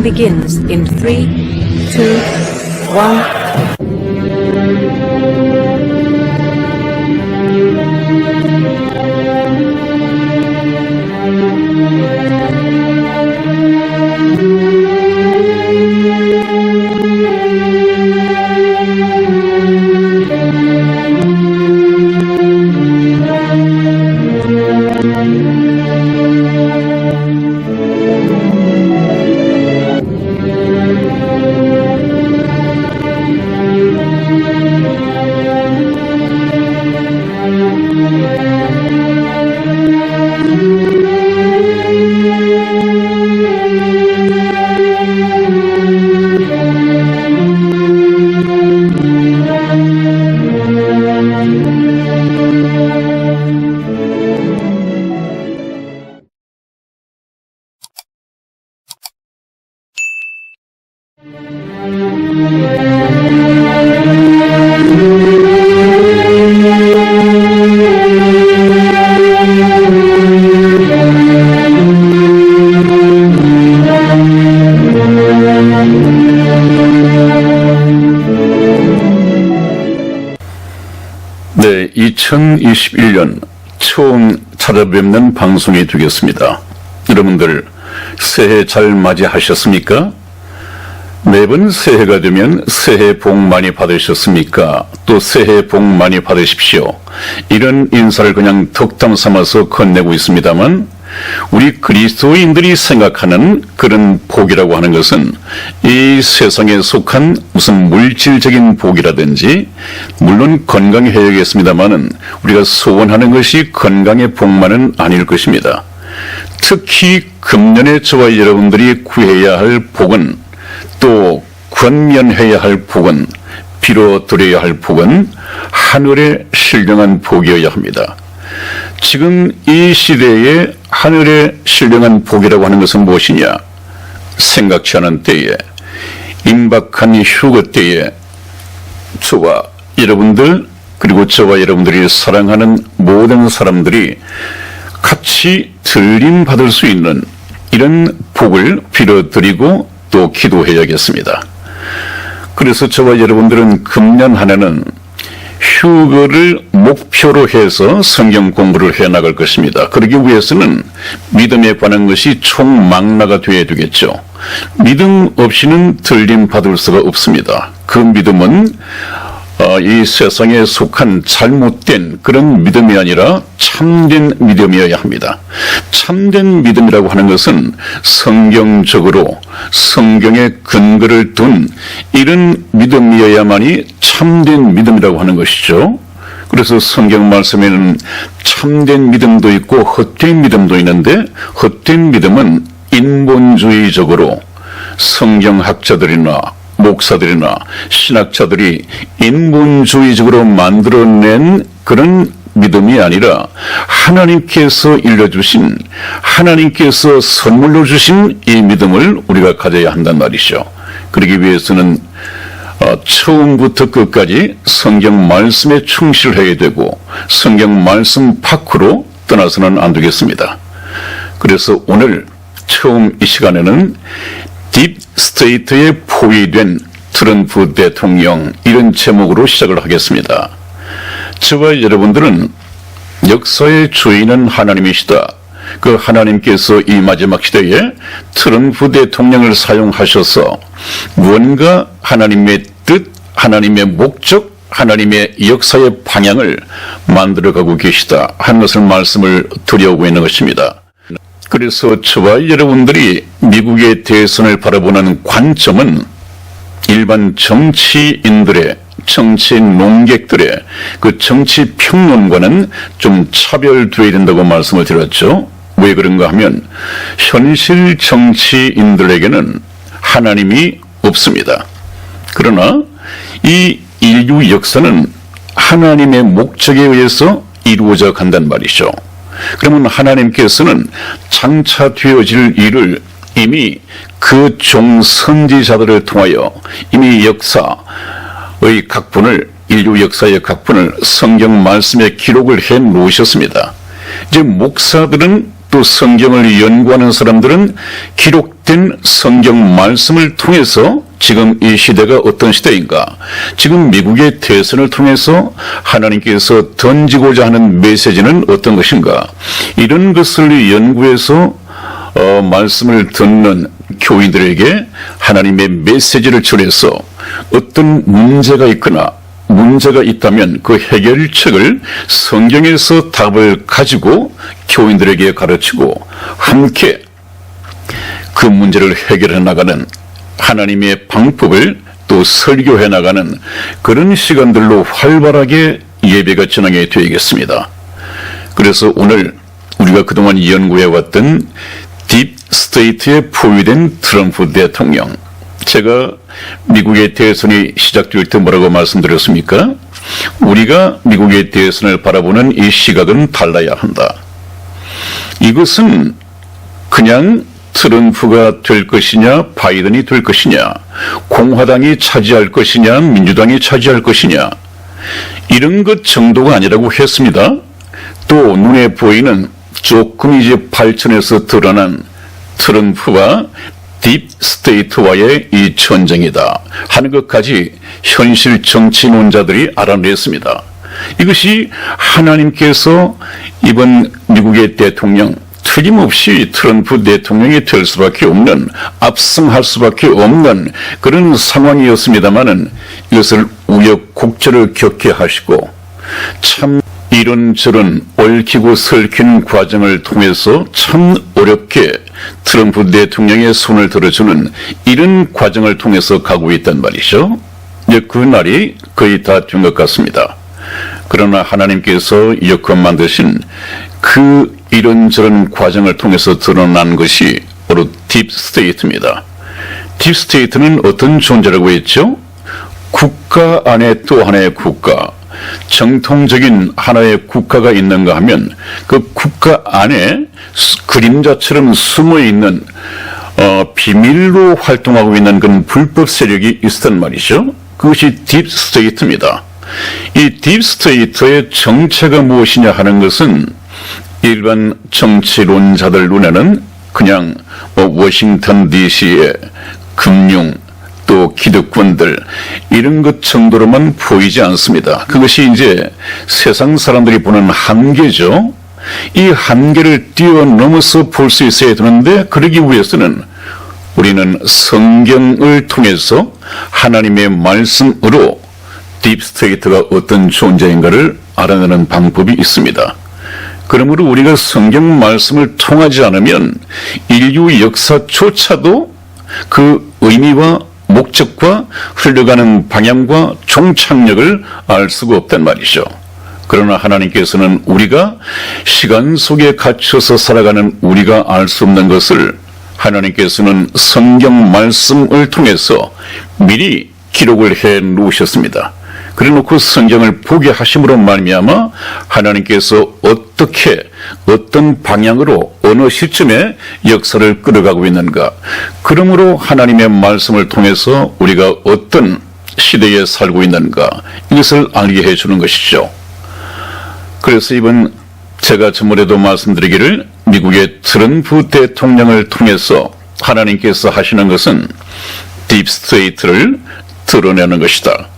begins in 3, 2, 1. 네, 2021년 처음 찾아뵙는 방송이 되겠습니다. 여러분들 새해 잘 맞이하셨습니까? 매번 새해가 되면 새해 복 많이 받으셨습니까? 또 새해 복 많이 받으십시오. 이런 인사를 그냥 덕담 삼아서 건네고 있습니다만 우리 그리스도인들이 생각하는 그런 복이라고 하는 것은 이 세상에 속한 무슨 물질적인 복이라든지 물론 건강해야겠습니다만은 우리가 소원하는 것이 건강의 복만은 아닐 것입니다. 특히 금년에 저와 여러분들이 구해야 할 복은 또 권면해야 할 복은 빌어드려야 할 복은 하늘의 신령한 복이어야 합니다. 지금 이 시대에 하늘의 신령한 복이라고 하는 것은 무엇이냐? 생각지 않은 때에 임박한 휴거 때에 저와 여러분들 그리고 저와 여러분들이 사랑하는 모든 사람들이 같이 들림 받을 수 있는 이런 복을 빌어드리고 또 기도해야겠습니다. 그래서 저와 여러분들은 금년 한 해는 휴거를 목표로 해서 성경 공부를 해나갈 것입니다. 그러기 위해서는 믿음에 관한 것이 총망라가 되어야 되겠죠. 믿음 없이는 들림 받을 수가 없습니다. 그 믿음은 이 세상에 속한 잘못된 그런 믿음이 아니라 참된 믿음이어야 합니다. 참된 믿음이라고 하는 것은 성경적으로 성경의 근거를 둔 이런 믿음이어야만이 참된 믿음이라고 하는 것이죠. 그래서 성경 말씀에는 참된 믿음도 있고 헛된 믿음도 있는데 헛된 믿음은 인본주의적으로 성경학자들이나 목사들이나 신학자들이 인본주의적으로 만들어낸 그런 믿음이 아니라 하나님께서 일러주신 하나님께서 선물로 주신 이 믿음을 우리가 가져야 한단 말이죠. 그러기 위해서는 처음부터 끝까지 성경 말씀에 충실해야 되고 성경 말씀 밖으로 떠나서는 안 되겠습니다. 그래서 오늘 처음 이 시간에는 딥스테이트에 포위된 트럼프 대통령 이런 제목으로 시작을 하겠습니다. 저와 여러분들은 역사의 주인은 하나님이시다. 그 하나님께서 이 마지막 시대에 트럼프 대통령을 사용하셔서 무언가 하나님의 뜻, 하나님의 목적, 하나님의 역사의 방향을 만들어가고 계시다 하는 것을 말씀을 드려오고 있는 것입니다. 그래서 저와 여러분들이 미국의 대선을 바라보는 관점은 일반 정치인들의 정치 농객들의 그 정치 평론과는 좀 차별되어야 된다고 말씀을 드렸죠. 왜 그런가 하면 현실 정치인들에게는 하나님이 없습니다. 그러나 이 인류 역사는 하나님의 목적에 의해서 이루어져 간단 말이죠. 그러면 하나님께서는 장차 되어질 일을 이미 그 종 선지자들을 통하여 이미 역사의 각본을 인류 역사의 각본을 성경 말씀에 기록을 해 놓으셨습니다. 이제 목사들은 또 성경을 연구하는 사람들은 기록 기록된 성경 말씀을 통해서 지금 이 시대가 어떤 시대인가, 지금 미국의 대선을 통해서 하나님께서 던지고자 하는 메시지는 어떤 것인가, 이런 것을 연구해서 말씀을 듣는 교인들에게 하나님의 메시지를 전해서 어떤 문제가 있거나 문제가 있다면 그 해결책을 성경에서 답을 가지고 교인들에게 가르치고 함께 그 문제를 해결해 나가는 하나님의 방법을 또 설교해 나가는 그런 시간들로 활발하게 예배가 진행이 되겠습니다. 그래서 오늘 우리가 그동안 연구해왔던 딥스테이트에 포위된 트럼프 대통령, 제가 미국의 대선이 시작될 때 뭐라고 말씀드렸습니까? 우리가 미국의 대선을 바라보는 이 시각은 달라야 한다. 이것은 그냥 트럼프가 될 것이냐, 바이든이 될 것이냐, 공화당이 차지할 것이냐, 민주당이 차지할 것이냐, 이런 것 정도가 아니라고 했습니다. 또 눈에 보이는 조금 이제 발전해서 드러난 트럼프와 딥스테이트와의 이 전쟁이다 하는 것까지 현실 정치론자들이 알아냈습니다. 이것이 하나님께서 이번 미국의 대통령, 틀림없이 트럼프 대통령이 될 수밖에 없는, 압승할 수밖에 없는 그런 상황이었습니다마는 이것을 우여곡절을 겪게 하시고 참 이런저런 얽히고 설킨 과정을 통해서 참 어렵게 트럼프 대통령의 손을 들어주는 이런 과정을 통해서 가고 있단 말이죠. 이제 그 날이 거의 다 된 것 같습니다. 그러나 하나님께서 여건 만드신 그 이런저런 과정을 통해서 드러난 것이 바로 딥스테이트입니다. 딥스테이트는 어떤 존재라고 했죠? 국가 안에 또 하나의 국가, 정통적인 하나의 국가가 있는가 하면 그 국가 안에 그림자처럼 숨어있는 비밀로 활동하고 있는 그런 불법 세력이 있었단 말이죠. 그것이 딥스테이트입니다. 이 딥스테이트의 정체가 무엇이냐 하는 것은 일반 정치론자들 눈에는 그냥 워싱턴 DC의 금융 또 기득권들 이런 것 정도로만 보이지 않습니다. 그것이 이제 세상 사람들이 보는 한계죠. 이 한계를 뛰어넘어서 볼 수 있어야 되는데 그러기 위해서는 우리는 성경을 통해서 하나님의 말씀으로 딥스테이트가 어떤 존재인가를 알아내는 방법이 있습니다. 그러므로 우리가 성경 말씀을 통하지 않으면 인류 역사조차도 그 의미와 목적과 흘러가는 방향과 종착역을 알 수가 없단 말이죠. 그러나 하나님께서는 우리가 시간 속에 갇혀서 살아가는 우리가 알 수 없는 것을 하나님께서는 성경 말씀을 통해서 미리 기록을 해 놓으셨습니다. 그래 놓고 성경을 보게 하심으로 말미암아 하나님께서 어떻게 어떤 방향으로 어느 시점에 역사를 끌어가고 있는가, 그러므로 하나님의 말씀을 통해서 우리가 어떤 시대에 살고 있는가 이것을 알게 해주는 것이죠. 그래서 이번 제가 전번에도 말씀드리기를 미국의 트럼프 대통령을 통해서 하나님께서 하시는 것은 딥스테이트를 드러내는 것이다.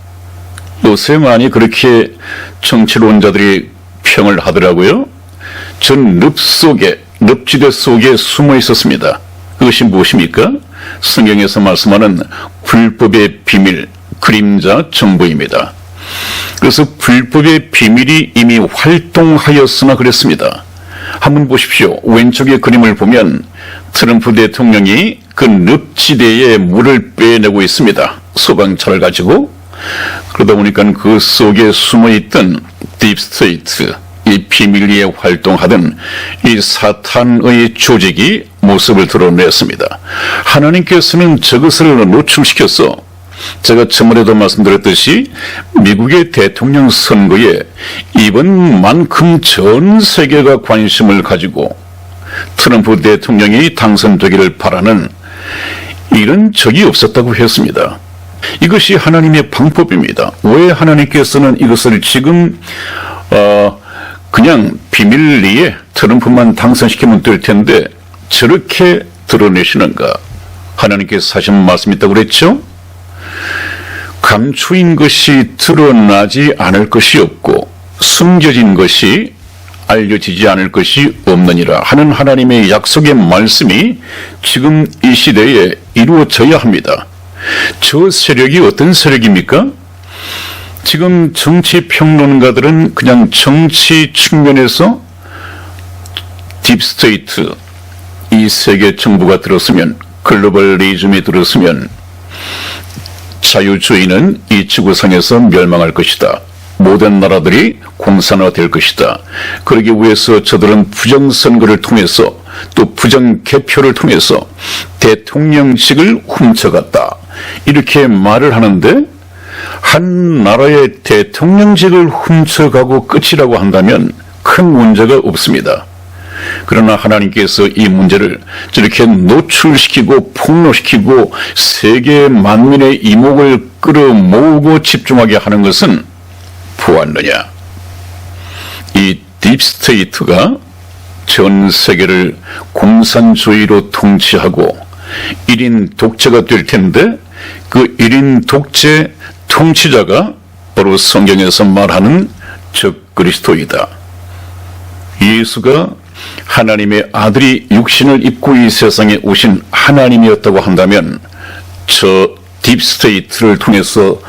요새 많이 그렇게 정치론자들이 평을 하더라고요. 전 늪지대 속에 숨어 있었습니다. 그것이 무엇입니까? 성경에서 말씀하는 불법의 비밀, 그림자 정보입니다. 그래서 불법의 비밀이 이미 활동하였으나 그랬습니다. 한번 보십시오. 왼쪽의 그림을 보면 트럼프 대통령이 그 늪지대에 물을 빼내고 있습니다. 소방차를 가지고. 그러다 보니까 그 속에 숨어있던 딥스테이트, 이 비밀리에 활동하던 이 사탄의 조직이 모습을 드러냈습니다. 하나님께서는 저것을 노출시켜서 제가 전번에도 말씀드렸듯이 미국의 대통령 선거에 이번만큼 전 세계가 관심을 가지고 트럼프 대통령이 당선되기를 바라는 이런 적이 없었다고 했습니다. 이것이 하나님의 방법입니다. 왜 하나님께서는 이것을 지금 그냥 비밀리에 트럼프만 당선시키면 될 텐데 저렇게 드러내시는가? 하나님께서 하신 말씀이 있다고 그랬죠? 감추인 것이 드러나지 않을 것이 없고 숨겨진 것이 알려지지 않을 것이 없느니라 하는 하나님의 약속의 말씀이 지금 이 시대에 이루어져야 합니다. 저 세력이 어떤 세력입니까? 지금 정치 평론가들은 그냥 정치 측면에서 딥스테이트, 이 세계 정부가 들었으면, 글로벌리즘이 들었으면 자유주의는 이 지구상에서 멸망할 것이다. 모든 나라들이 공산화될 것이다. 그러기 위해서 저들은 부정선거를 통해서 또 부정개표를 통해서 대통령직을 훔쳐갔다. 이렇게 말을 하는데 한 나라의 대통령직을 훔쳐가고 끝이라고 한다면 큰 문제가 없습니다. 그러나 하나님께서 이 문제를 저렇게 노출시키고 폭로시키고 세계 만민의 이목을 끌어모으고 집중하게 하는 것은 보았느냐? 이 딥스테이트가 전 세계를 공산주의로 통치하고 1인 독재가 될 텐데 그 1인 독재 통치자가 바로 성경에서 말하는 적그리스도이다. 예수가 하나님의 아들이 육신을 입고 이 세상에 오신 하나님이었다고 한다면 저 딥스테이트를 통해서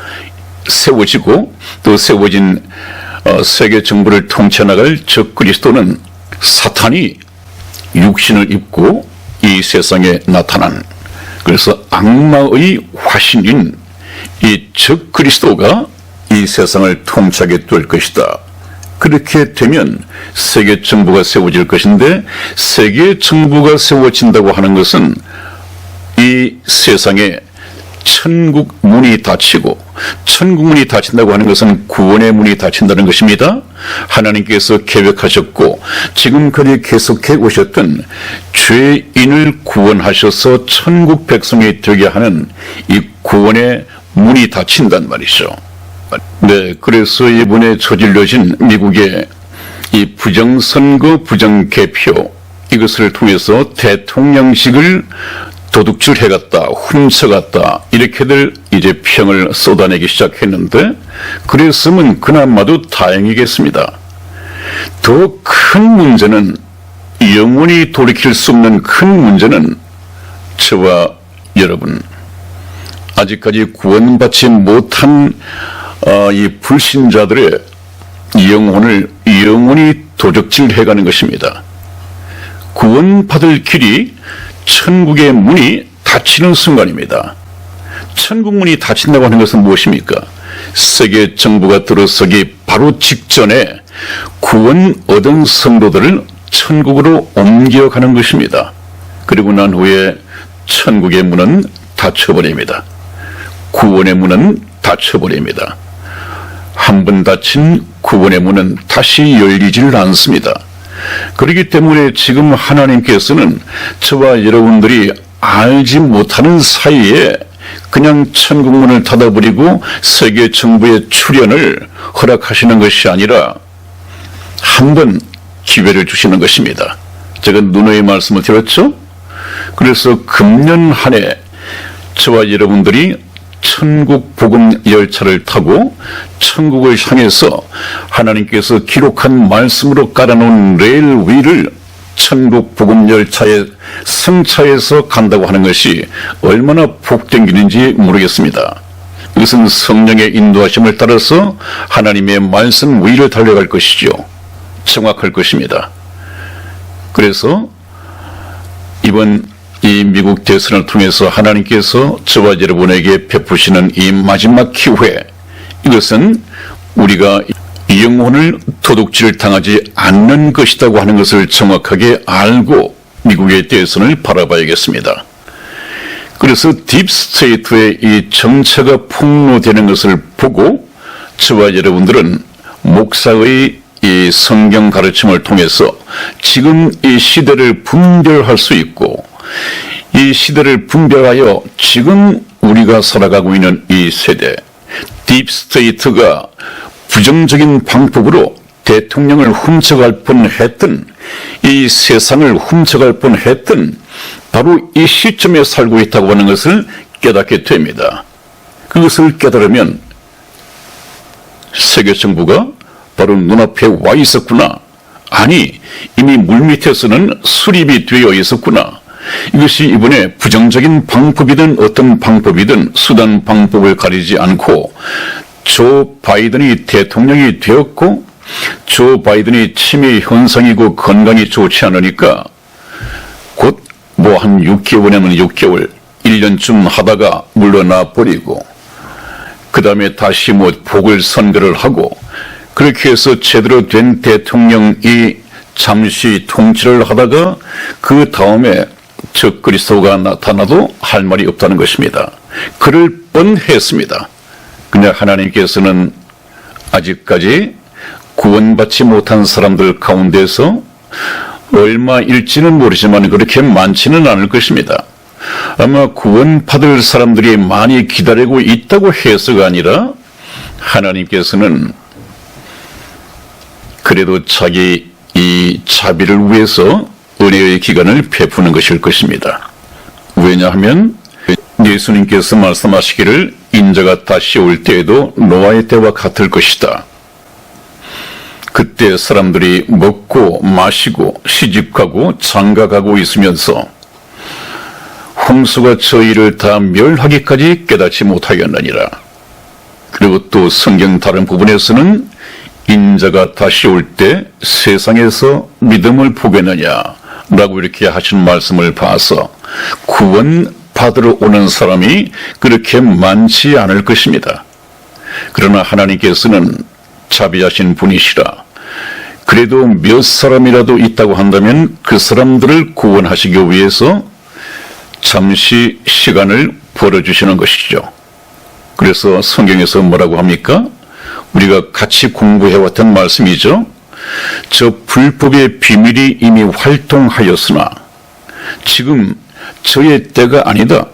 세워지고 또 세워진 세계 정부를 통치해나갈 적그리스도는 사탄이 육신을 입고 이 세상에 나타난, 그래서 악마의 화신인 이 적그리스도가 이 세상을 통치하게 될 것이다. 그렇게 되면 세계 정부가 세워질 것인데, 세계 정부가 세워진다고 하는 것은 이 세상에 천국 문이 닫히고, 천국 문이 닫힌다고 하는 것은 구원의 문이 닫힌다는 것입니다. 하나님께서 계획하셨고 지금까지 계속해 오셨던 죄인을 구원하셔서 천국 백성이 되게 하는 이 구원의 문이 닫힌단 말이죠. 네, 그래서 이번에 저질러진 미국의 이 부정선거, 부정개표, 이것을 통해서 대통령직을 도둑질해갔다, 훔쳐갔다, 이렇게들 이제 평을 쏟아내기 시작했는데, 그랬으면 그나마도 다행이겠습니다. 더 큰 문제는, 영원히 돌이킬 수 없는 큰 문제는 저와 여러분, 아직까지 구원받지 못한 이 불신자들의 영혼을 영원히 도적질해가는 것입니다. 구원받을 길이 천국의 문이 닫히는 순간입니다. 천국 문이 닫힌다고 하는 것은 무엇입니까? 세계 정부가 들어서기 바로 직전에 구원 얻은 성도들을 천국으로 옮겨가는 것입니다. 그리고 난 후에 천국의 문은 닫혀버립니다. 구원의 문은 닫혀버립니다. 한 번 닫힌 구원의 문은 다시 열리질 않습니다. 그렇기 때문에 지금 하나님께서는 저와 여러분들이 알지 못하는 사이에 그냥 천국문을 닫아버리고 세계 정부의 출현을 허락하시는 것이 아니라 한 번 기회를 주시는 것입니다. 제가 누누이 말씀을 드렸죠? 그래서 금년 한 해 저와 여러분들이 천국 복음 열차를 타고 천국을 향해서 하나님께서 기록한 말씀으로 깔아놓은 레일 위를 천국 복음 열차의 승차해서 간다고 하는 것이 얼마나 복된 길인지 모르겠습니다. 이것은 성령의 인도하심을 따라서 하나님의 말씀 위를 달려갈 것이죠. 정확할 것입니다. 그래서 이번 이 미국 대선을 통해서 하나님께서 저와 여러분에게 베푸시는 이 마지막 기회, 이것은 우리가 영혼을 도둑질 당하지 않는 것이라고 하는 것을 정확하게 알고 미국의 대선을 바라봐야겠습니다. 그래서 딥스테이트의 이 정체가 폭로되는 것을 보고 저와 여러분들은 목사의 이 성경 가르침을 통해서 지금 이 시대를 분별할 수 있고, 이 시대를 분별하여 지금 우리가 살아가고 있는 이 세대, 딥스테이트가 부정적인 방법으로 대통령을 훔쳐갈 뻔했던, 이 세상을 훔쳐갈 뻔했던 바로 이 시점에 살고 있다고 하는 것을 깨닫게 됩니다. 그것을 깨달으면 세계 정부가 바로 눈앞에 와 있었구나. 아니, 이미 물밑에서는 수립이 되어 있었구나. 이것이 이번에 부정적인 방법이든 어떤 방법이든 수단 방법을 가리지 않고 조 바이든이 대통령이 되었고 조 바이든이 치매 현상이고 건강이 좋지 않으니까 곧 뭐 한 6개월이면 6개월, 1년쯤 하다가 물러나 버리고 그 다음에 다시 뭐 보궐선거를 하고 그렇게 해서 제대로 된 대통령이 잠시 통치를 하다가 그 다음에 적그리스도가 나타나도 할 말이 없다는 것입니다. 그럴 뻔했습니다. 근데 하나님께서는 아직까지 구원받지 못한 사람들 가운데서 얼마일지는 모르지만 그렇게 많지는 않을 것입니다. 아마 구원받을 사람들이 많이 기다리고 있다고 해서가 아니라 하나님께서는 그래도 자기 이 자비를 위해서 은혜의 기간을 베푸는 것일 것입니다. 왜냐하면 예수님께서 말씀하시기를 인자가 다시 올 때에도 노아의 때와 같을 것이다. 그때 사람들이 먹고 마시고 시집가고 장가가고 있으면서 홍수가 저희를 다 멸하기까지 깨닫지 못하였느니라. 그리고 또 성경 다른 부분에서는 인자가 다시 올 때 세상에서 믿음을 보겠느냐라고 이렇게 하신 말씀을 봐서 구원 받으러 오는 사람이 그렇게 많지 않을 것입니다. 그러나 하나님께서는 자비하신 분이시라. 그래도 몇 사람이라도 있다고 한다면 그 사람들을 구원하시기 위해서 잠시 시간을 벌어주시는 것이죠. 그래서 성경에서 뭐라고 합니까? 우리가 같이 공부해왔던 말씀이죠. 저 불법의 비밀이 이미 활동하였으나 지금 저의 때가 아니다.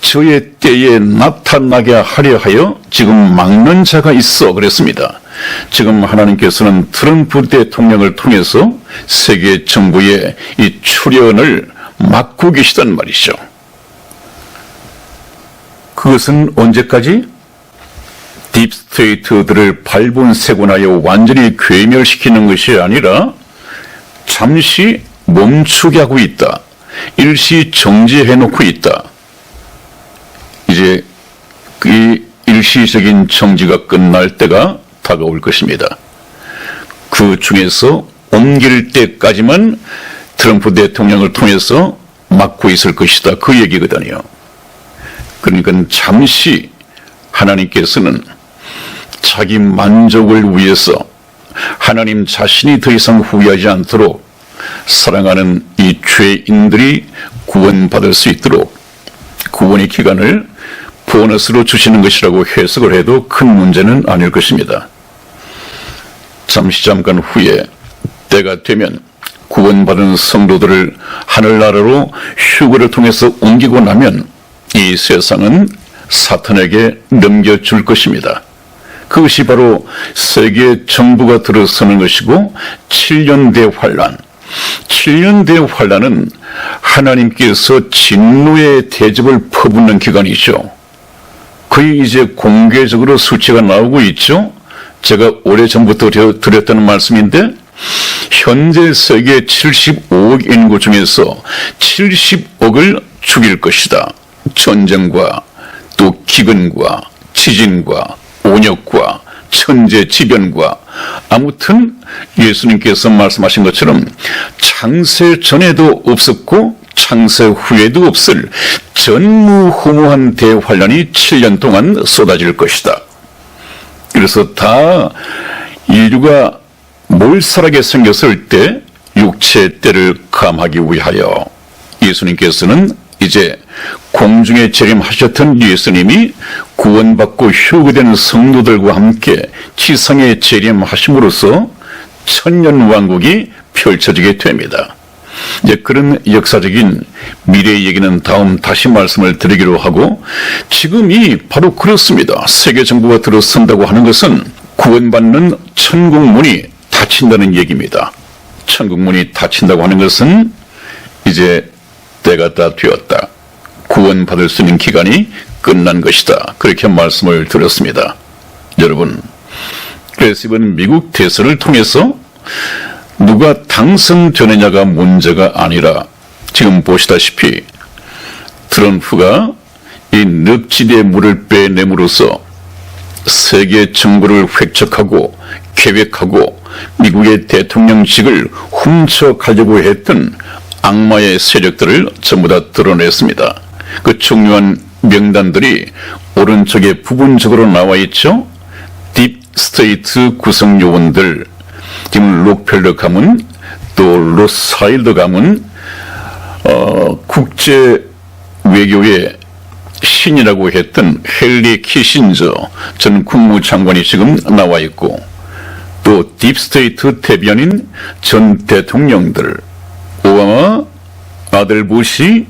저의 때에 나타나게 하려 하여 지금 막는 자가 있어 그랬습니다. 지금 하나님께서는 트럼프 대통령을 통해서 세계 정부의 이 출현을 막고 계시단 말이죠. 그것은 언제까지? 딥스테이트들을 발본세곤하여 완전히 괴멸시키는 것이 아니라 잠시 멈추게 하고 있다. 일시 정지해 놓고 있다. 이제 이 일시적인 정지가 끝날 때가 다가올 것입니다. 그 중에서 옮길 때까지만 트럼프 대통령을 통해서 막고 있을 것이다. 그 얘기거든요. 그러니까 잠시 하나님께서는 자기 만족을 위해서 하나님 자신이 더 이상 후회하지 않도록 사랑하는 이 죄인들이 구원받을 수 있도록 구원의 기간을 보너스로 주시는 것이라고 해석을 해도 큰 문제는 아닐 것입니다. 잠깐 후에 때가 되면 구원받은 성도들을 하늘나라로 휴거를 통해서 옮기고 나면 이 세상은 사탄에게 넘겨줄 것입니다. 그것이 바로 세계 정부가 들어서는 것이고 7년 대환란. 7년 대환란은 하나님께서 진노의 대접을 퍼붓는 기간이죠. 거의 이제 공개적으로 수치가 나오고 있죠. 제가 오래전부터 드렸다는 말씀인데 현재 세계 75억 인구 중에서 70억을 죽일 것이다. 전쟁과 또 기근과 지진과 온역과 천재지변과 아무튼 예수님께서 말씀하신 것처럼 창세 전에도 없었고 창세 후에도 없을 전무후무한 대환란이 7년 동안 쏟아질 것이다. 그래서 다 인류가 몰살하게 생겼을 때 육체의 때를 감하기 위하여 예수님께서는 이제 공중에 재림하셨던 예수님이 구원받고 휴거된 성도들과 함께 지상에 재림하심으로써 천년왕국이 펼쳐지게 됩니다. 이제 그런 역사적인 미래의 얘기는 다음 다시 말씀을 드리기로 하고 지금이 바로 그렇습니다. 세계 정부가 들어선다고 하는 것은 구원받는 천국문이 닫힌다는 얘기입니다. 천국문이 닫힌다고 하는 것은 이제 때가 다 되었다. 구원받을 수 있는 기간이 끝난 것이다. 그렇게 말씀을 드렸습니다. 여러분, 그래서 이번 미국 대선을 통해서 누가 당선되느냐가 문제가 아니라 지금 보시다시피 트럼프가 이 늪지대에 물을 빼냄으로써 세계 정부를 획책하고 계획하고 미국의 대통령직을 훔쳐가려고 했던 악마의 세력들을 전부 다 드러냈습니다. 그 중요한 명단들이 오른쪽에 부분적으로 나와 있죠. 딥 스테이트 구성 요원들, 지금 록펠러 가문, 또 로스차일드 가문, 국제 외교의 신이라고 했던 헨리 키신저 전 국무장관이 지금 나와 있고, 또 딥스테이트 대변인 전 대통령들, 오바마, 아들 부시,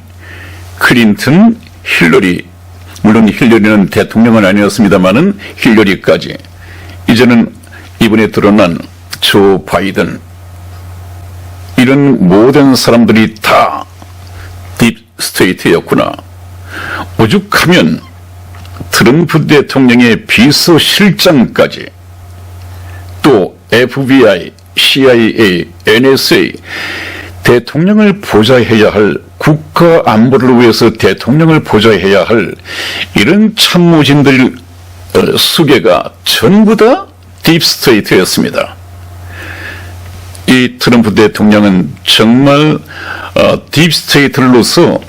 클린턴, 힐러리, 물론 힐러리는 대통령은 아니었습니다만은 힐러리까지, 이제는 이번에 드러난 조 바이든, 이런 모든 사람들이 다 딥스테이트였구나. 오죽하면 트럼프 대통령의 비서실장까지, 또 FBI, CIA, NSA, 대통령을 보좌해야 할, 국가 안보를 위해서 대통령을 보좌해야 할 이런 참모진들 수개가 전부 다 딥스테이트였습니다. 이 트럼프 대통령은 정말 딥스테이트로서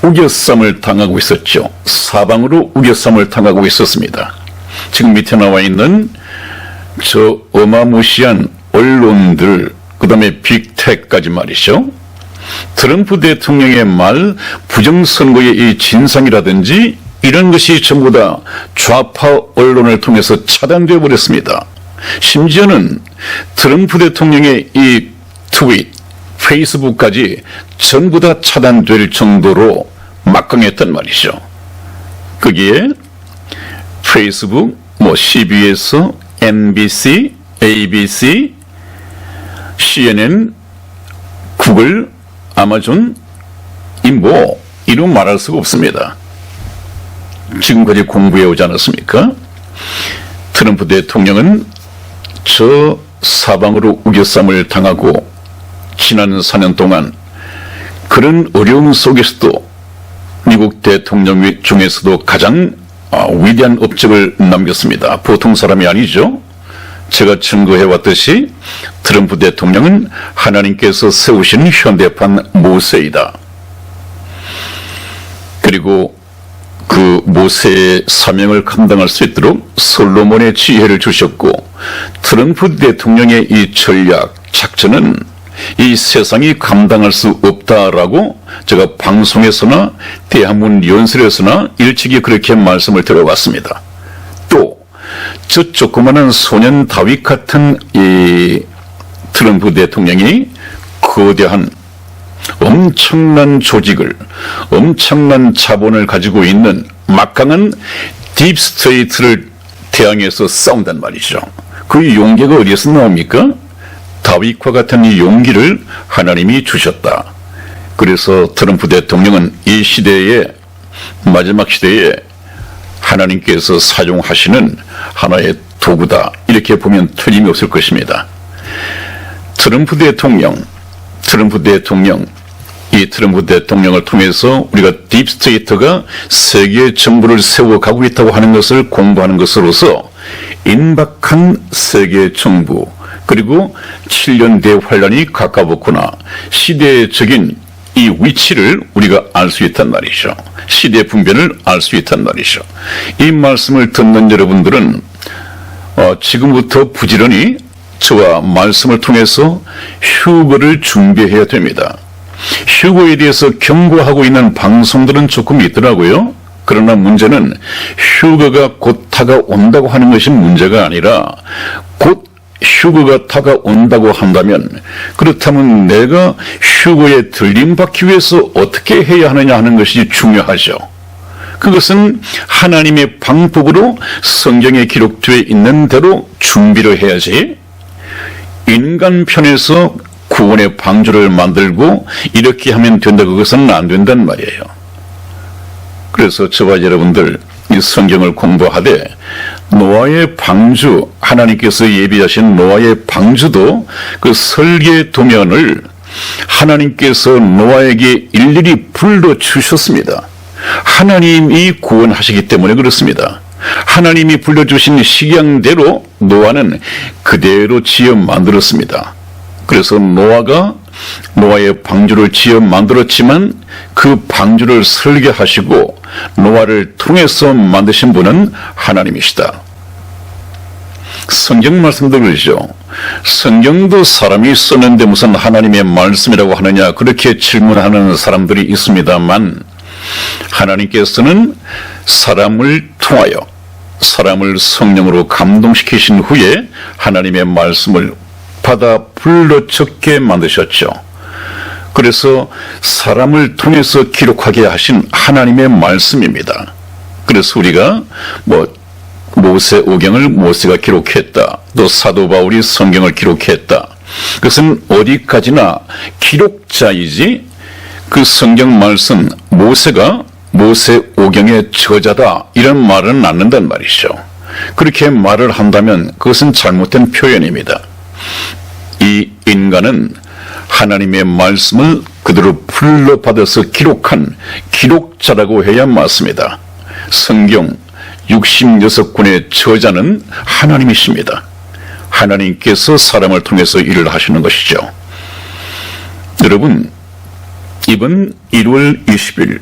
우겨쌈을 당하고 있었죠. 사방으로 우겨쌈을 당하고 있었습니다. 지금 밑에 나와 있는 저 어마무시한 언론들, 그 다음에 빅텍까지 말이죠. 트럼프 대통령의 말, 부정선거의 이 진상이라든지 이런 것이 전부 다 좌파 언론을 통해서 차단되어 버렸습니다. 심지어는 트럼프 대통령의 이 트윗, 페이스북까지 전부 다 차단될 정도로 막강했단 말이죠. 거기에 페이스북, CBS, NBC, ABC, CNN, 구글, 아마존, 이름 말할 수가 없습니다. 지금까지 공부해 오지 않았습니까? 트럼프 대통령은 저 사방으로 우겨쌈을 당하고 지난 4년 동안 그런 어려움 속에서도 미국 대통령 중에서도 가장 위대한 업적을 남겼습니다. 보통 사람이 아니죠. 제가 증거해 왔듯이 트럼프 대통령은 하나님께서 세우신 현대판 모세이다. 그리고 그 모세의 사명을 감당할 수 있도록 솔로몬의 지혜를 주셨고, 트럼프 대통령의 이 전략, 작전은 이 세상이 감당할 수 없다라고 제가 방송에서나 대한문 연설에서나 일찍이 그렇게 말씀을 드려왔습니다. 또 저 조그마한 소년 다윗 같은 이 트럼프 대통령이 거대한 엄청난 조직을, 엄청난 자본을 가지고 있는 막강한 딥스테이트를 대항해서 싸운단 말이죠. 그 용기가 어디에서 나옵니까? 다윗과 같은 이 용기를 하나님이 주셨다. 그래서 트럼프 대통령은 이 시대에, 마지막 시대에 하나님께서 사용하시는 하나의 도구다. 이렇게 보면 틀림이 없을 것입니다. 트럼프 대통령, 이 트럼프 대통령을 통해서 우리가 딥스테이트가 세계 정부를 세워가고 있다고 하는 것을 공부하는 것으로서 임박한 세계 정부, 그리고 7년 대환란이 가까웠구나, 시대적인 이 위치를 우리가 알 수 있단 말이죠. 시대 분변을 알 수 있단 말이죠. 이 말씀을 듣는 여러분들은 지금부터 부지런히 저와 말씀을 통해서 휴거를 준비해야 됩니다. 휴거에 대해서 경고하고 있는 방송들은 조금 있더라고요. 그러나 문제는 휴거가 곧 다가온다고 하는 것이 문제가 아니라, 곧 휴거가 다가온다고 한다면, 그렇다면 내가 휴거에 들림받기 위해서 어떻게 해야 하느냐 하는 것이 중요하죠. 그것은 하나님의 방법으로 성경에 기록되어 있는 대로 준비를 해야지, 인간 편에서 구원의 방주를 만들고 이렇게 하면 된다, 그것은 안 된단 말이에요. 그래서 저와 여러분들 이 성경을 공부하되 노아의 방주, 하나님께서 예비하신 노아의 방주도 그 설계 도면을 하나님께서 노아에게 일일이 불러주셨습니다. 하나님이 구원하시기 때문에 그렇습니다. 하나님이 불러주신 식양대로 노아는 그대로 지어 만들었습니다. 그래서 노아가 노아의 방주를 지어 만들었지만 그 방주를 설계하시고 노아를 통해서 만드신 분은 하나님이시다. 성경 말씀도 그러죠. 성경도 사람이 썼는데 무슨 하나님의 말씀이라고 하느냐, 그렇게 질문하는 사람들이 있습니다만, 하나님께서는 사람을 통하여 사람을 성령으로 감동시키신 후에 하나님의 말씀을 받아 불러 적게 만드셨죠. 그래서 사람을 통해서 기록하게 하신 하나님의 말씀입니다. 그래서 우리가 모세오경을 모세가 기록했다, 또 사도 바울이 성경을 기록했다, 그것은 어디까지나 기록자이지 그 성경 말씀 모세가 모세오경의 저자다 이런 말은 않는단 말이죠. 그렇게 말을 한다면 그것은 잘못된 표현입니다. 이 인간은 하나님의 말씀을 그대로 불러받아서 기록한 기록자라고 해야 맞습니다. 성경 66권의 저자는 하나님이십니다. 하나님께서 사람을 통해서 일을 하시는 것이죠. 여러분, 이번 1월 20일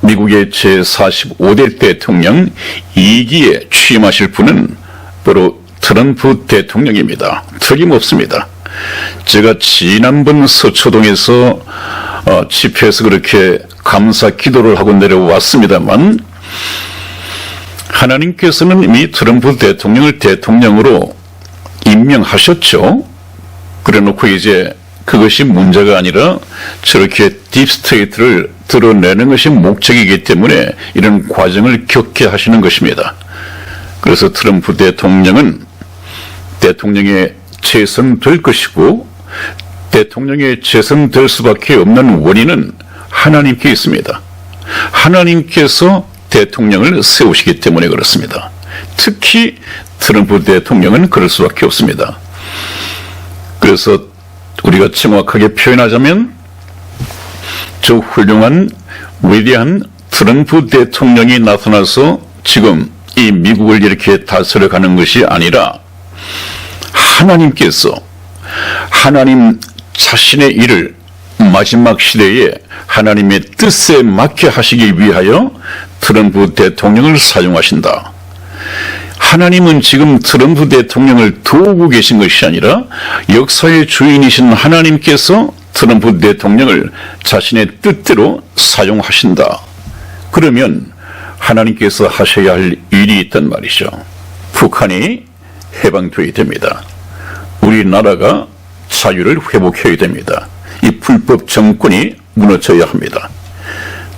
미국의 제45대 대통령 2기에 취임하실 분은 바로 트럼프 대통령입니다. 틀림없습니다. 제가 지난번 서초동에서 집회에서 그렇게 감사 기도를 하고 내려왔습니다만, 하나님께서는 이미 트럼프 대통령을 대통령으로 임명하셨죠. 그래놓고 이제 그것이 문제가 아니라 저렇게 딥스테이트를 드러내는 것이 목적이기 때문에 이런 과정을 겪게 하시는 것입니다. 그래서 트럼프 대통령은 대통령에 재선될 것이고, 대통령에 재선될 수밖에 없는 원인은 하나님께 있습니다. 하나님께서 대통령을 세우시기 때문에 그렇습니다. 특히 트럼프 대통령은 그럴 수밖에 없습니다. 그래서 우리가 정확하게 표현하자면 저 훌륭한 위대한 트럼프 대통령이 나타나서 지금 이 미국을 이렇게 다스려가는 것이 아니라 하나님께서 하나님 자신의 일을 마지막 시대에 하나님의 뜻에 맞게 하시기 위하여 트럼프 대통령을 사용하신다. 하나님은 지금 트럼프 대통령을 도우고 계신 것이 아니라 역사의 주인이신 하나님께서 트럼프 대통령을 자신의 뜻대로 사용하신다. 그러면 하나님께서 하셔야 할 일이 있단 말이죠. 북한이 해방되어야 됩니다. 우리나라가 자유를 회복해야 됩니다. 이 불법 정권이 무너져야 합니다.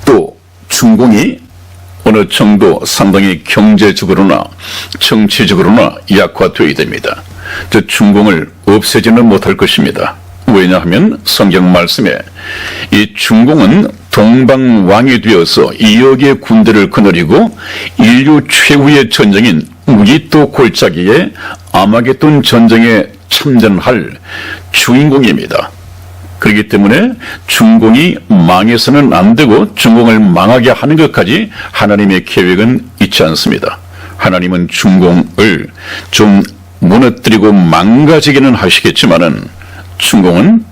또 중공이 어느 정도 상당히 경제적으로나 정치적으로나 약화되어야 됩니다. 저 중공을 없애지는 못할 것입니다. 왜냐하면 성경 말씀에 이 중공은 동방왕이 되어서 2억의 군대를 거느리고 인류 최후의 전쟁인 무기토 골짜기에 아마겟돈 전쟁에 참전할 주인공입니다. 그렇기 때문에 중공이 망해서는 안 되고 중공을 망하게 하는 것까지 하나님의 계획은 있지 않습니다. 하나님은 중공을 좀 무너뜨리고 망가지기는 하시겠지만은 중공은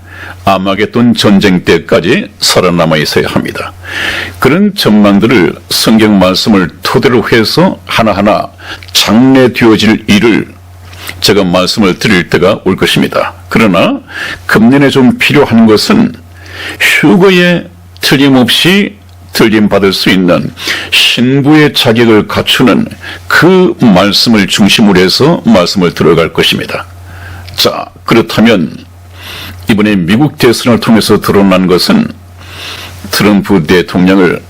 아마겟돈 전쟁 때까지 살아남아 있어야 합니다. 그런 전망들을 성경 말씀을 토대로 해서 하나하나 장래되어질 일을 제가 말씀을 드릴 때가 올 것입니다. 그러나 금년에 좀 필요한 것은 휴거에 틀림없이 들림받을 수 있는 신부의 자격을 갖추는 그 말씀을 중심으로 해서 말씀을 들어갈 것입니다. 자, 그렇다면 이번에 미국 대선을 통해서 드러난 것은 트럼프 대통령을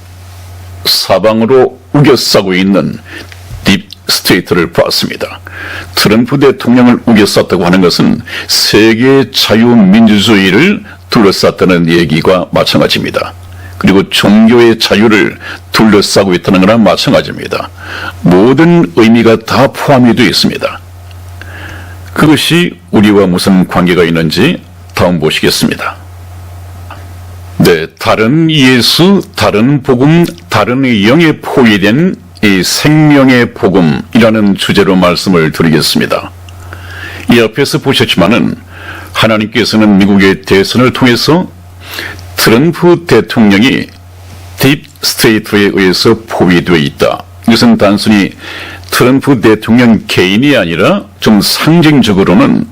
사방으로 우겨싸고 있는 스테이트를 봤습니다. 트럼프 대통령을 우겨쌌다고 하는 것은 세계 자유민주주의를 둘러쌌다는 얘기와 마찬가지입니다. 그리고 종교의 자유를 둘러싸고 있다는 거랑 마찬가지입니다. 모든 의미가 다 포함이 되어 있습니다. 그것이 우리와 무슨 관계가 있는지 다음 보시겠습니다. 네, 다른 예수, 다른 복음, 다른 영에 포위된 이 생명의 복음이라는 주제로 말씀을 드리겠습니다. 이 앞에서 보셨지만은 하나님께서는 미국의 대선을 통해서 트럼프 대통령이 딥 스테이트에 의해서 포위되어 있다. 이것은 단순히 트럼프 대통령 개인이 아니라 좀 상징적으로는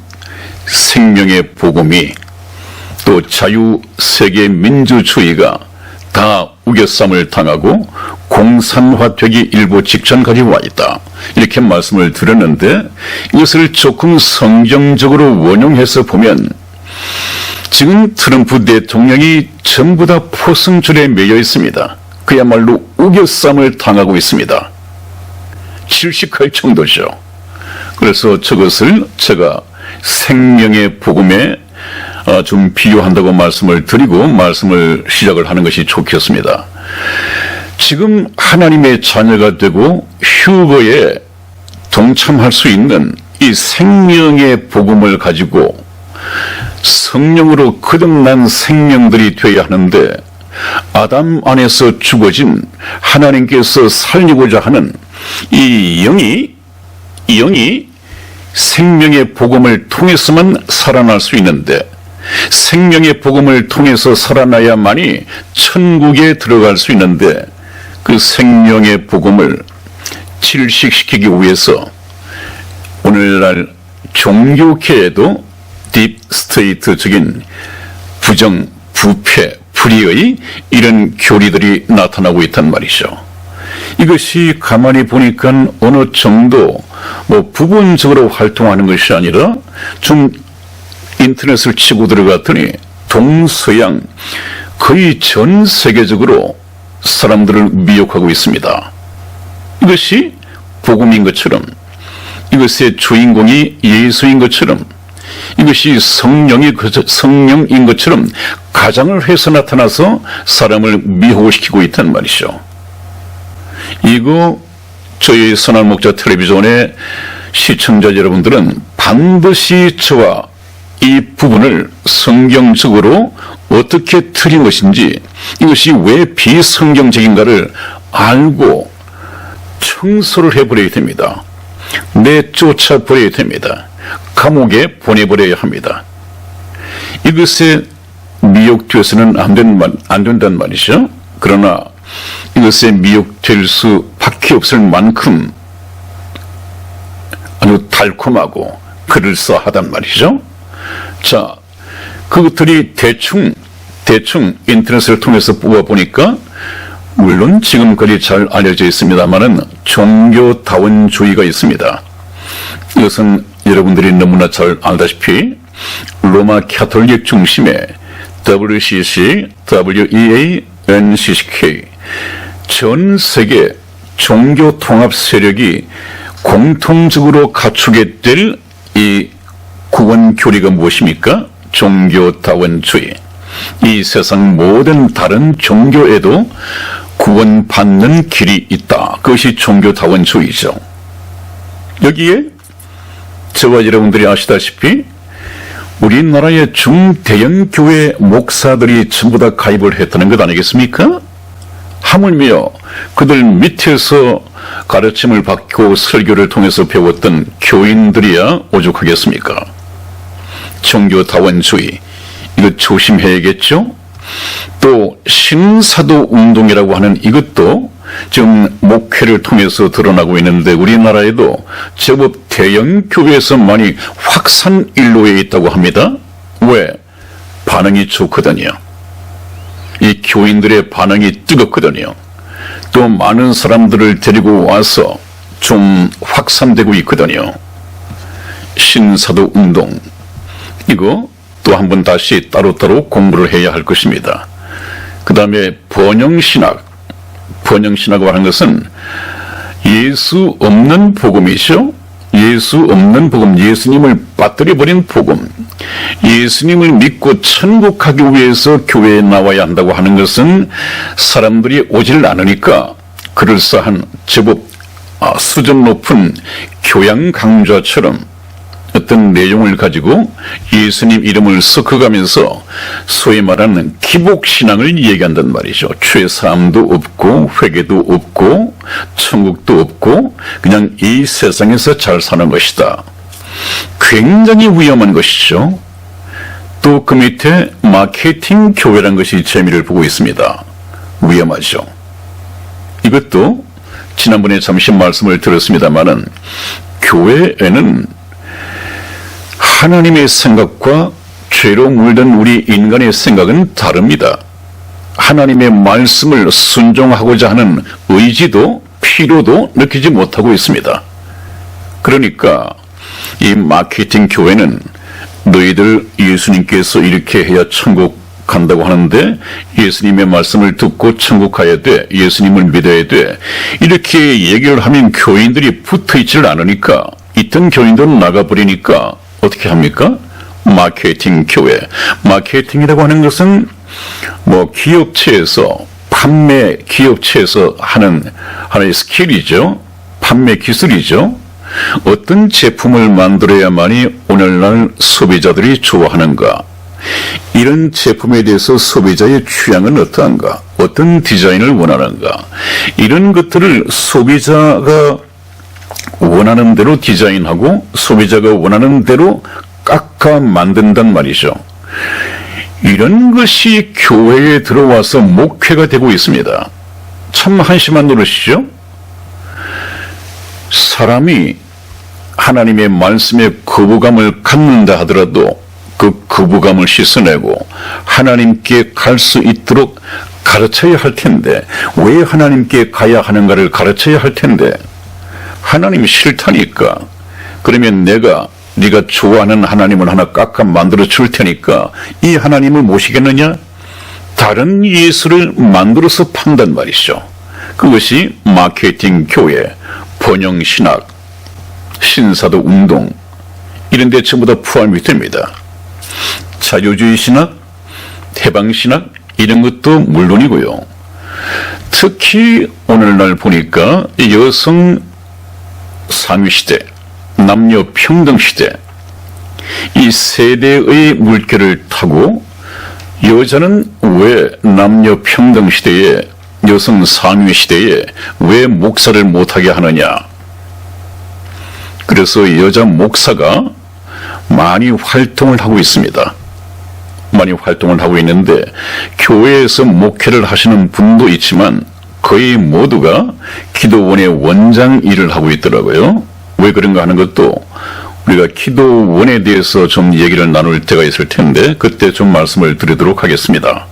생명의 복음이 또 자유 세계 민주주의가 다 우겨쌈을 당하고 공산화되기 일보 직전까지 와 있다. 이렇게 말씀을 드렸는데 이것을 조금 성경적으로 원용해서 보면 지금 트럼프 대통령이 전부 다 포승줄에 매여 있습니다. 그야말로 우겨쌈을 당하고 있습니다. 질식할 정도죠. 그래서 저것을 제가 생명의 복음에 좀 비유한다고 말씀을 드리고 말씀을 시작을 하는 것이 좋겠습니다. 지금 하나님의 자녀가 되고 휴거에 동참할 수 있는 이 생명의 복음을 가지고 성령으로 거듭난 생명들이 되어야 하는데 아담 안에서 죽어진 하나님께서 살리고자 하는 이 영이 생명의 복음을 통해서만 살아날 수 있는데 생명의 복음을 통해서 살아나야만이 천국에 들어갈 수 있는데 그 생명의 복음을 질식시키기 위해서 오늘날 종교계에도 딥 스테이트적인 부정, 부패, 불의의 이런 교리들이 나타나고 있단 말이죠. 이것이 가만히 보니까 어느 정도 부분적으로 활동하는 것이 아니라 좀 인터넷을 치고 들어갔더니 동서양 거의 전 세계적으로 사람들을 미혹하고 있습니다. 이것이 복음인 것처럼 이것의 주인공이 예수인 것처럼 이것이 성령인 것처럼 가장을 해서 나타나서 사람을 미혹시키고 있단 말이죠. 이거 저희 선한 목자 텔레비전의 시청자 여러분들은 반드시 저와 이 부분을 성경적으로 어떻게 틀린 것인지 이것이 왜 비성경적인가를 알고 청소를 해버려야 됩니다. 내쫓아버려야 됩니다. 감옥에 보내버려야 합니다. 이것에 미혹되어서는 안 된단 말이죠. 그러나 이것에 미혹될 수밖에 없을 만큼 아주 달콤하고 그럴싸하단 말이죠. 자, 그것들이 대충 인터넷을 통해서 뽑아보니까 물론 지금까지 잘 알려져 있습니다만은 종교다원주의가 있습니다. 이것은 여러분들이 너무나 잘 알다시피 로마 가톨릭 중심의 WCC, WEA, NCCK 전 세계 종교 통합 세력이 공통적으로 갖추게 될 이 구원 교리가 무엇입니까? 종교다원주의. 이 세상 모든 다른 종교에도 구원받는 길이 있다. 그것이 종교다원주의죠. 여기에 저와 여러분들이 아시다시피 우리나라의 중대형 교회 목사들이 전부 다 가입을 했다는 것 아니겠습니까? 하물며 그들 밑에서 가르침을 받고 설교를 통해서 배웠던 교인들이야 오죽하겠습니까? 종교다원주의, 이거 조심해야겠죠? 또 신사도 운동이라고 하는 이것도 지금 목회를 통해서 드러나고 있는데 우리나라에도 제법 대형 교회에서 많이 확산 일로에 있다고 합니다. 왜? 반응이 좋거든요. 이 교인들의 반응이 뜨겁거든요. 또 많은 사람들을 데리고 와서 좀 확산되고 있거든요. 신사도 운동, 이거 또 한 번 다시 따로따로 공부를 해야 할 것입니다. 그 다음에 번영신학이라고 하는 것은 예수 없는 복음이죠. 예수 없는 복음, 예수님을 빠뜨려버린 복음, 예수님을 믿고 천국 가기 위해서 교회에 나와야 한다고 하는 것은 사람들이 오질 않으니까 그럴싸한 제법 수준 높은 교양 강좌처럼 어떤 내용을 가지고 예수님 이름을 섞어가면서 소위 말하는 기복신앙을 얘기한단 말이죠. 죄사함도 없고 회개도 없고 천국도 없고 그냥 이 세상에서 잘 사는 것이다. 굉장히 위험한 것이죠. 또 그 밑에 마케팅 교회란 것이 재미를 보고 있습니다. 위험하죠. 이것도 지난번에 잠시 말씀을 드렸습니다마는 교회에는 하나님의 생각과 죄로 물든 우리 인간의 생각은 다릅니다. 하나님의 말씀을 순종하고자 하는 의지도 필요도 느끼지 못하고 있습니다. 그러니까 이 마케팅 교회는 너희들 예수님께서 이렇게 해야 천국 간다고 하는데 예수님의 말씀을 듣고 천국 가야 돼, 예수님을 믿어야 돼, 이렇게 얘기를 하면 교인들이 붙어있지를 않으니까 있던 교인들은 나가버리니까 어떻게 합니까? 마케팅 교회. 마케팅이라고 하는 것은 기업체에서 판매 기업체에서 하는 하나의 스킬이죠. 판매 기술이죠. 어떤 제품을 만들어야만이 오늘날 소비자들이 좋아하는가? 이런 제품에 대해서 소비자의 취향은 어떠한가? 어떤 디자인을 원하는가? 이런 것들을 소비자가 원하는 대로 디자인하고 소비자가 원하는 대로 깎아 만든단 말이죠. 이런 것이 교회에 들어와서 목회가 되고 있습니다. 참 한심한 노릇이죠. 사람이 하나님의 말씀에 거부감을 갖는다 하더라도 그 거부감을 씻어내고 하나님께 갈 수 있도록 가르쳐야 할 텐데, 왜 하나님께 가야 하는가를 가르쳐야 할 텐데 하나님이 싫다니까. 그러면 네가 좋아하는 하나님을 하나 깎아 만들어 줄 테니까 이 하나님을 모시겠느냐? 다른 예수를 만들어서 판단 말이죠. 그것이 마케팅 교회, 번영신학, 신사도 운동 이런 데 전부 다 포함이 됩니다. 자유주의 신학, 해방신학 이런 것도 물론이고요. 특히 오늘날 보니까 여성 상위시대, 남녀 평등시대, 이 세대의 물결을 타고 여자는 왜 남녀 평등시대에, 여성 상위시대에 왜 목사를 못하게 하느냐? 그래서 여자 목사가 많이 활동을 하고 있습니다. 많이 활동을 하고 있는데 교회에서 목회를 하시는 분도 있지만 거의 모두가 기도원의 원장 일을 하고 있더라고요. 왜 그런가 하는 것도 우리가 기도원에 대해서 좀 얘기를 나눌 때가 있을 텐데 그때 좀 말씀을 드리도록 하겠습니다.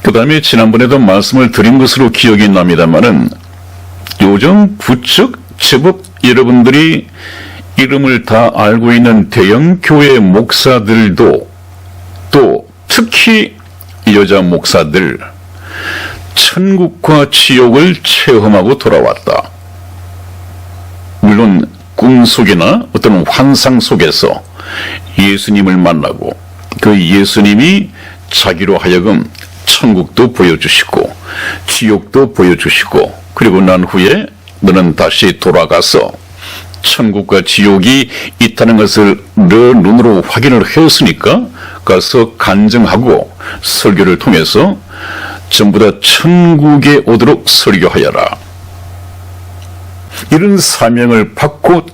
그 다음에 지난번에도 말씀을 드린 것으로 기억이 납니다만은 요즘 부쩍 제법 여러분들이 이름을 다 알고 있는 대형 교회 목사들도 또 특히 여자 목사들 천국과 지옥을 체험하고 돌아왔다. 물론 꿈 속이나 어떤 환상 속에서 예수님을 만나고 그 예수님이 자기로 하여금 천국도 보여주시고 지옥도 보여주시고 그리고 난 후에 너는 다시 돌아가서 천국과 지옥이 있다는 것을 너 눈으로 확인을 했으니까 가서 간증하고 설교를 통해서 전부 다 천국에 오도록 설교하여라. 이런 사명을 받고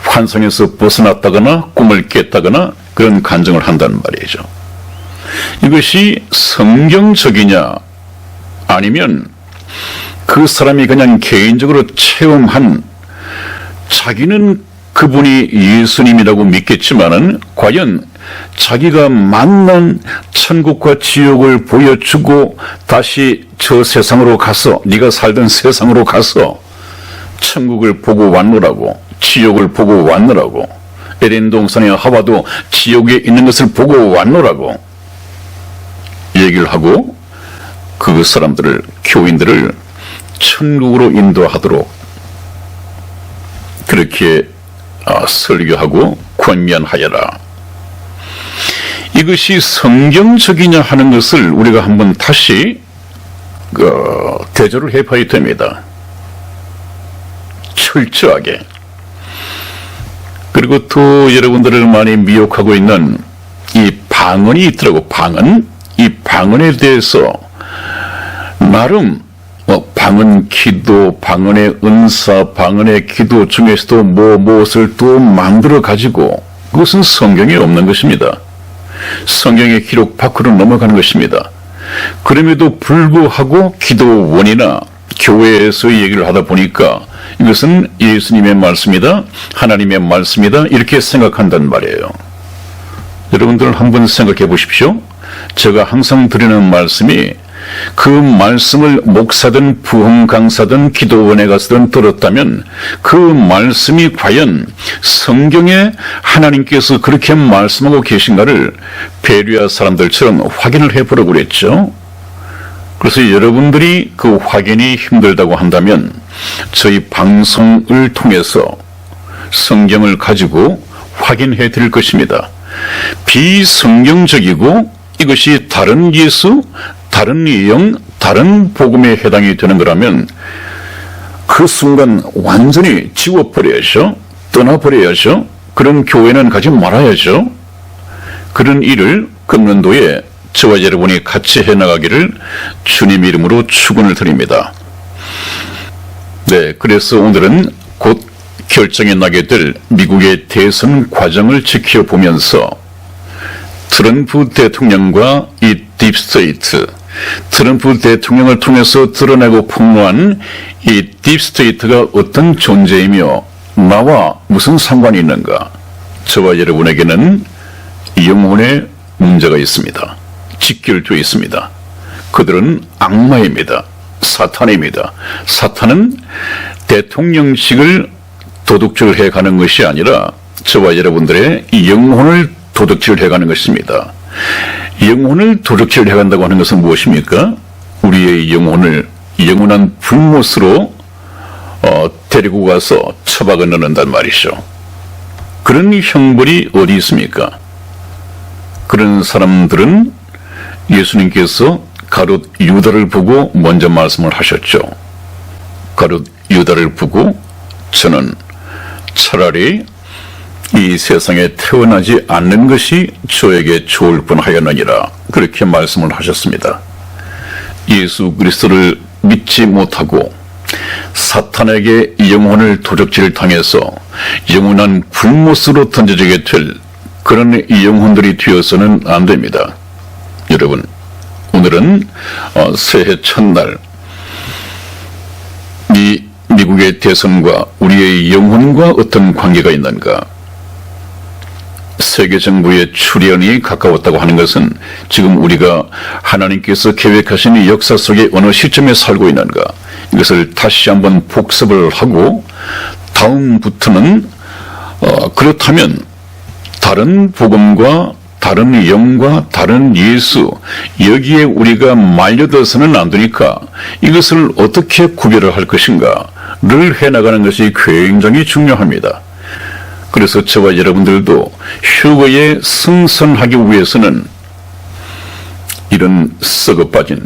환상에서 벗어났다거나 꿈을 깼다거나 그런 간증을 한단 말이죠. 이것이 성경적이냐 아니면 그 사람이 그냥 개인적으로 체험한, 자기는 그분이 예수님이라고 믿겠지만은 과연 자기가 만난 천국과 지옥을 보여주고 다시 저 세상으로 가서 네가 살던 세상으로 가서 천국을 보고 왔노라고, 지옥을 보고 왔노라고, 에덴 동산의 하와도 지옥에 있는 것을 보고 왔노라고 얘기를 하고 그 사람들을, 교인들을 천국으로 인도하도록 그렇게 설교하고 권면하여라. 이것이 성경적이냐 하는 것을 우리가 한번 다시 대조를 해봐야 됩니다. 철저하게. 그리고 또 여러분들을 많이 미혹하고 있는 이 방언이 있더라고. 방언. 이 방언에 대해서 나름 방언 기도, 방언의 은사, 방언의 기도 중에서도 무엇을 또 만들어 가지고 그것은 성경에 없는 것입니다. 성경의 기록 밖으로 넘어가는 것입니다. 그럼에도 불구하고 기도원이나 교회에서 얘기를 하다 보니까 이것은 예수님의 말씀이다, 하나님의 말씀이다 이렇게 생각한단 말이에요. 여러분들 한번 생각해 보십시오. 제가 항상 드리는 말씀이 그 말씀을 목사든 부흥 강사든 기도원에 가서든 들었다면 그 말씀이 과연 성경에 하나님께서 그렇게 말씀하고 계신가를 베레아 사람들처럼 확인을 해보라고 그랬죠. 그래서 여러분들이 그 확인이 힘들다고 한다면 저희 방송을 통해서 성경을 가지고 확인해 드릴 것입니다. 비성경적이고 이것이 다른 예수, 다른 영, 다른 복음에 해당이 되는 거라면 그 순간 완전히 지워버려야죠. 떠나버려야죠. 그런 교회는 가지 말아야죠. 그런 일을 금년도에 저와 여러분이 같이 해나가기를 주님 이름으로 축원을 드립니다. 네, 그래서 오늘은 곧 결정이 나게 될 미국의 대선 과정을 지켜보면서 트럼프 대통령과 이 딥스테이트, 트럼프 대통령을 통해서 드러내고 폭로한 이 딥스테이트가 어떤 존재이며 나와 무슨 상관이 있는가? 저와 여러분에게는 영혼의 문제가 있습니다. 직결되어 있습니다. 그들은 악마입니다. 사탄입니다. 사탄은 대통령직을 도둑질해 가는 것이 아니라 저와 여러분들의 영혼을 도둑질해 가는 것입니다. 영혼을 도둑질해 간다고 하는 것은 무엇입니까? 우리의 영혼을 영원한 불못으로 데리고 가서 처박아 넣는단 말이죠. 그런 형벌이 어디 있습니까? 그런 사람들은 예수님께서 가룟 유다를 보고 먼저 말씀을 하셨죠. 가룟 유다를 보고 저는 차라리 이 세상에 태어나지 않는 것이 저에게 좋을 뻔하였느니라 그렇게 말씀을 하셨습니다. 예수 그리스도를 믿지 못하고 사탄에게 영혼을 도적질 당해서 영원한 불못으로 던져지게 될 그런 영혼들이 되어서는 안 됩니다. 여러분, 오늘은 새해 첫날 미국의 대선과 우리의 영혼과 어떤 관계가 있는가? 세계 정부의 출현이 가까웠다고 하는 것은 지금 우리가 하나님께서 계획하신 이 역사 속에 어느 시점에 살고 있는가? 이것을 다시 한번 복습을 하고 다음부터는 그렇다면 다른 복음과 다른 영과 다른 예수 여기에 우리가 말려들어서는 안 되니까 이것을 어떻게 구별을 할 것인가를 해나가는 것이 굉장히 중요합니다. 그래서 저와 여러분들도 휴거에 승선하기 위해서는 이런 썩어 빠진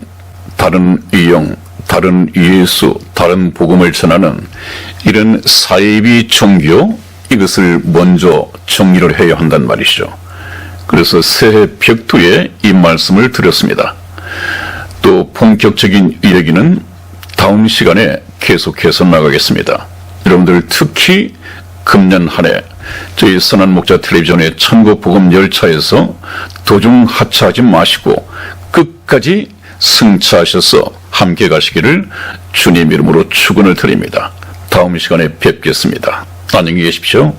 다른 영, 다른 예수, 다른 복음을 전하는 이런 사이비 종교 이것을 먼저 정리를 해야 한단 말이죠. 그래서 새해 벽두에 이 말씀을 드렸습니다. 또 본격적인 이야기는 다음 시간에 계속해서 나가겠습니다. 여러분들 특히 금년 한 해 저희 선한 목자 텔레비전의 천국 복음 열차에서 도중 하차하지 마시고 끝까지 승차하셔서 함께 가시기를 주님 이름으로 축원을 드립니다. 다음 시간에 뵙겠습니다. 안녕히 계십시오.